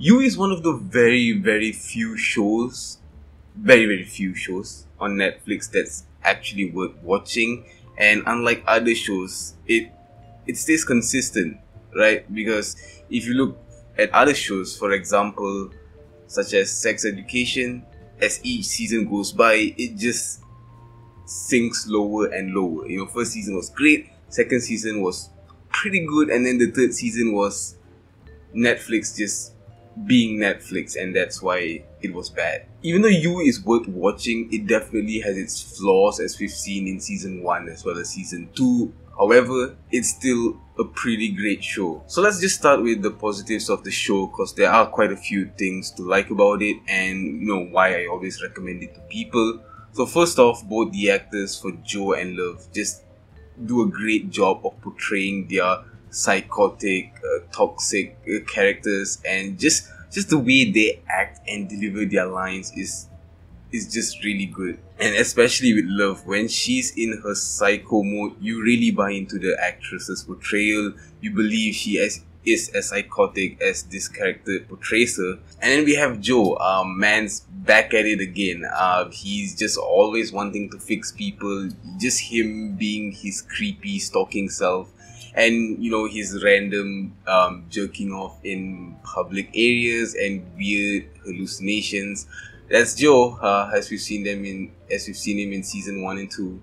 You is one of the very few shows, very few shows on Netflix that's actually worth watching. And unlike other shows, it stays consistent, right? Because if you look at other shows, for example, such as Sex Education, as each season goes by, it just sinks lower and lower. First season was great, second season was pretty good, and then the third season was Netflix just being Netflix, and that's why it was bad. Even though You is worth watching, it definitely has its flaws, as we've seen in season 1 as well as season 2. However, it's still a pretty great show. So let's just start with the positives of the show, because there are quite a few things to like about it, and why I always recommend it to people. So first off, both the actors for Joe and Love just do a great job of portraying their psychotic, toxic characters, and just the way they act and deliver their lines is just really good. And especially with Love, when she's in her psycho mode, you really buy into the actress's portrayal. You believe she is as psychotic as this character portrays her. And then we have Joe. Man's back at it again. He's just always wanting to fix people. Just him being his creepy, stalking self. And his random jerking off in public areas and weird hallucinations. That's Joe, as we've seen him in season 1 and 2.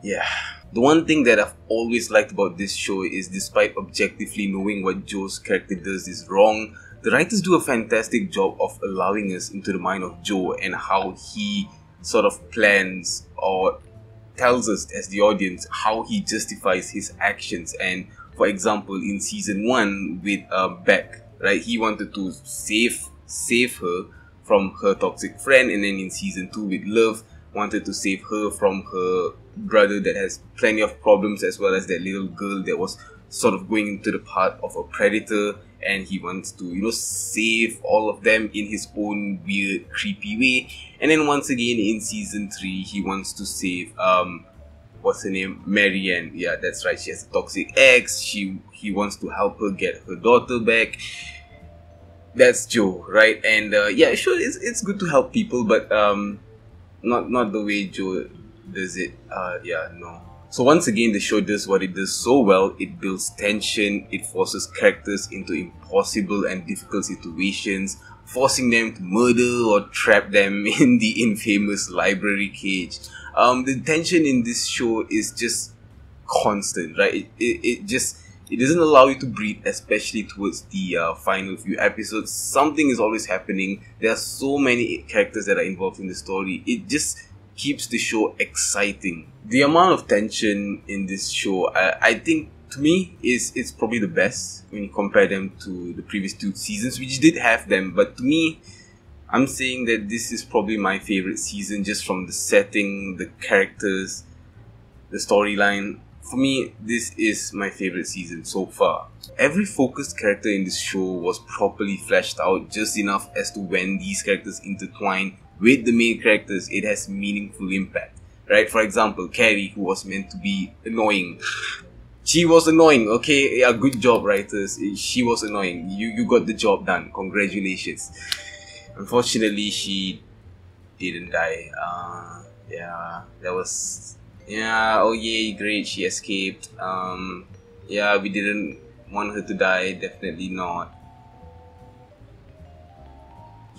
Yeah. The one thing that I've always liked about this show is, despite objectively knowing what Joe's character does is wrong, the writers do a fantastic job of allowing us into the mind of Joe and how he sort of plans or tells us as the audience how he justifies his actions. And for example, in season 1 with Beck, right, he wanted to save her from her toxic friend, and then in season 2 with Love, wanted to save her from her brother that has plenty of problems, as well as that little girl that was sort of going into the path of a predator, and he wants to save all of them in his own weird, creepy way. And then once again in season 3, he wants to save what's her name, Marianne. Yeah, that's right, she has a toxic ex. He wants to help her get her daughter back. That's Joe, right? And yeah, sure, it's good to help people, but not the way Joe does it. Yeah, no. So once again, the show does what it does so well. It builds tension, it forces characters into impossible and difficult situations, forcing them to murder or trap them in the infamous library cage. The tension in this show is just constant, right? It doesn't allow you to breathe, especially towards the final few episodes. Something is always happening. There are so many characters that are involved in the story. It just keeps the show exciting. The amount of tension in this show, I think, to me, it's probably the best when you compare them to the previous 2 seasons, which did have them. But to me, I'm saying that this is probably my favorite season, just from the setting, the characters, the storyline. For me, this is my favorite season so far. Every focused character in this show was properly fleshed out, just enough as to when these characters intertwine with the main characters, it has meaningful impact. Right? For example, Carrie, who was meant to be annoying. She was annoying, okay? Yeah, good job, writers. She was annoying. You got the job done. Congratulations. Unfortunately, she didn't die. Yeah, that was... Yeah, oh yay, great, she escaped. Yeah, we didn't want her to die, definitely not.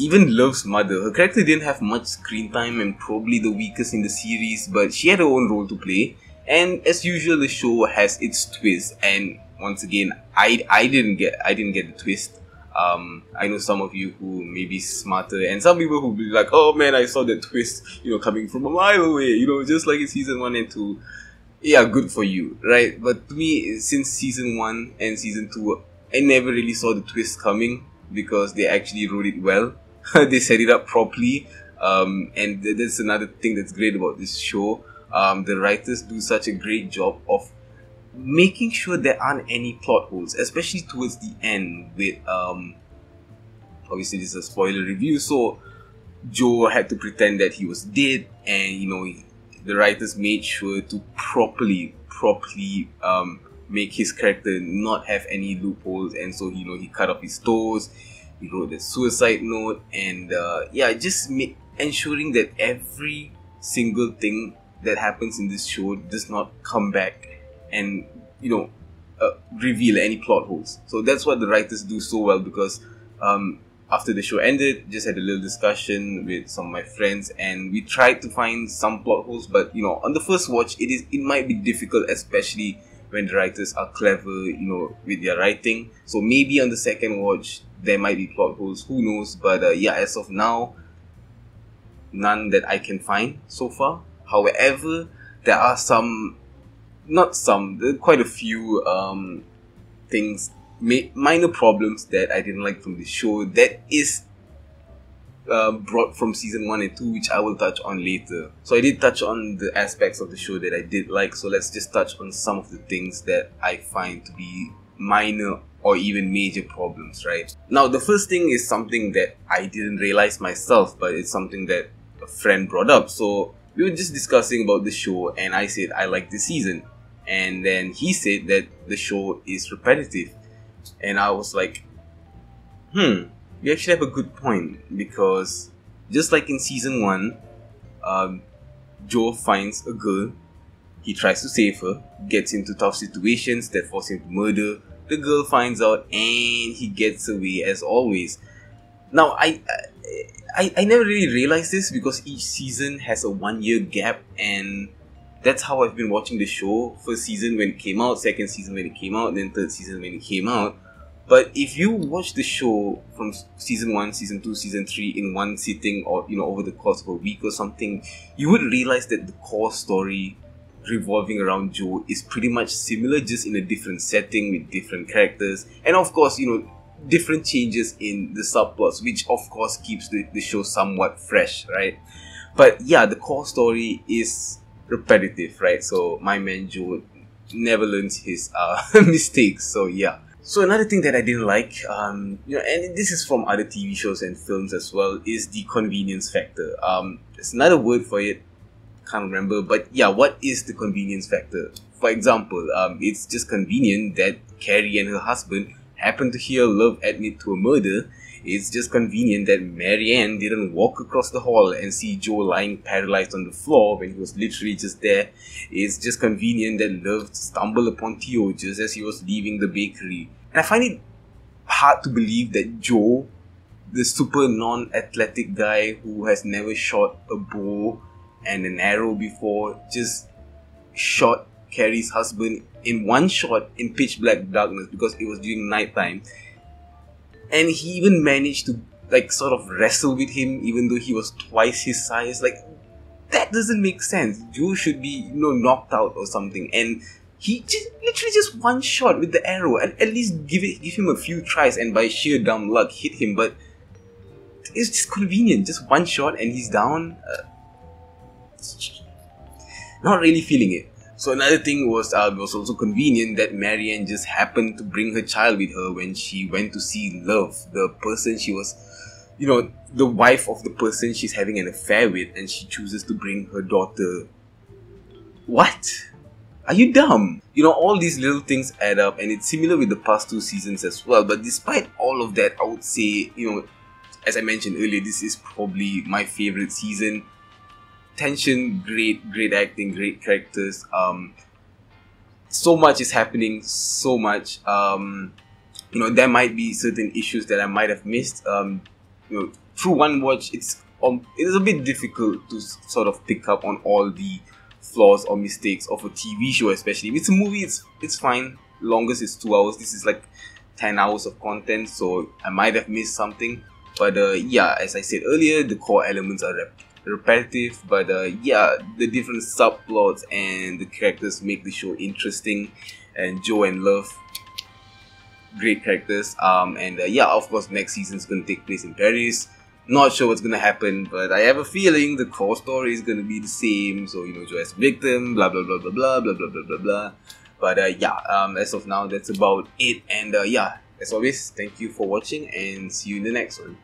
Even Love's mother, her character didn't have much screen time and probably the weakest in the series, but she had her own role to play. And as usual, the show has its twist, and once again, I didn't get the twist. I know some of you who may be smarter, and some people who be like, oh man, I saw that twist, coming from a mile away, just like in season 1 and 2. Yeah, good for you, right? But to me, since season 1 and season 2, I never really saw the twist coming, because they actually wrote it well. They set it up properly, and that's another thing that's great about this show. The writers do such a great job of making sure there aren't any plot holes, especially towards the end with obviously this is a spoiler review, so Joe had to pretend that he was dead, and the writers made sure to properly make his character not have any loopholes, and so he cut off his toes, he wrote the suicide note, and yeah, just ensuring that every single thing that happens in this show does not come back and, you know, reveal any plot holes. So that's what the writers do so well, because after the show ended, just had a little discussion with some of my friends, and we tried to find some plot holes. But you know, on the first watch, it might be difficult, especially when the writers are clever, you know, with their writing. So maybe on the second watch there might be plot holes. Who knows? But yeah, as of now, none that I can find so far. However, there are there are quite a few things, minor problems that I didn't like from the show that is brought from season 1 and 2, which I will touch on later. So I did touch on the aspects of the show that I did like, so let's just touch on some of the things that I find to be minor or even major problems, right? Now, the first thing is something that I didn't realize myself, but it's something that a friend brought up. So we were just discussing about the show, and I said I like the season, and then he said that the show is repetitive, and I was like, you actually have a good point, because just like in season 1, Joe finds a girl, he tries to save her, gets into tough situations that force him to murder, the girl finds out, and he gets away as always. Now, I never really realized this, because each season has a 1-year gap, and that's how I've been watching the show. First season when it came out, second season when it came out, then third season when it came out. But if you watch the show from season 1, season 2, season 3 in one sitting, or you know, over the course of a week or something, you would realize that the core story revolving around Joe is pretty much similar, just in a different setting with different characters, and of course, you know, different changes in the subplots, which of course keeps the show somewhat fresh, right? But yeah, the core story is repetitive, right? So my man Joe never learns his mistakes. So yeah. So another thing that I didn't like, you know, and this is from other TV shows and films as well, is the convenience factor. There's another word for it, can't remember, but yeah, what is the convenience factor? For example, it's just convenient that Carrie and her husband happen to hear Love admit to a murder. It's just convenient that Marianne didn't walk across the hall and see Joe lying paralyzed on the floor when he was literally just there. It's just convenient that Love stumbled upon Theo just as he was leaving the bakery. And I find it hard to believe that Joe, the super non-athletic guy who has never shot a bow and an arrow before, just shot Carrie's husband in one shot in pitch black darkness, because it was during night time. And he even managed to like sort of wrestle with him, even though he was twice his size. Like, that doesn't make sense. Joe should be, you know, knocked out or something, and he literally just one shot with the arrow, and at least give him a few tries, and by sheer dumb luck hit him. But it's just convenient, just one shot and he's down. Not really feeling it. So another thing was, it was also convenient that Marianne just happened to bring her child with her when she went to see Love, the person she was, you know, the wife of the person she's having an affair with, and she chooses to bring her daughter. What? Are you dumb? You know, all these little things add up, and it's similar with the past 2 seasons as well. But despite all of that, I would say, you know, as I mentioned earlier, this is probably my favorite season. Tension, great acting, great characters. So much is happening, so much. You know, there might be certain issues that I might have missed. You know, through one watch, it is a bit difficult to sort of pick up on all the flaws or mistakes of a TV show, especially if it's a movie. It's fine. Longest is 2 hours. This is like 10 hours of content, so I might have missed something. But yeah, as I said earlier, the core elements are repetitive, but yeah, the different subplots and the characters make the show interesting. And Joe and Love, great characters. And yeah, of course, next season is going to take place in Paris. Not sure what's going to happen, but I have a feeling the core story is going to be the same. So, you know, Joe as a victim, blah blah blah blah blah blah blah blah blah blah. But yeah, as of now, that's about it. And yeah, as always, thank you for watching, and see you in the next one.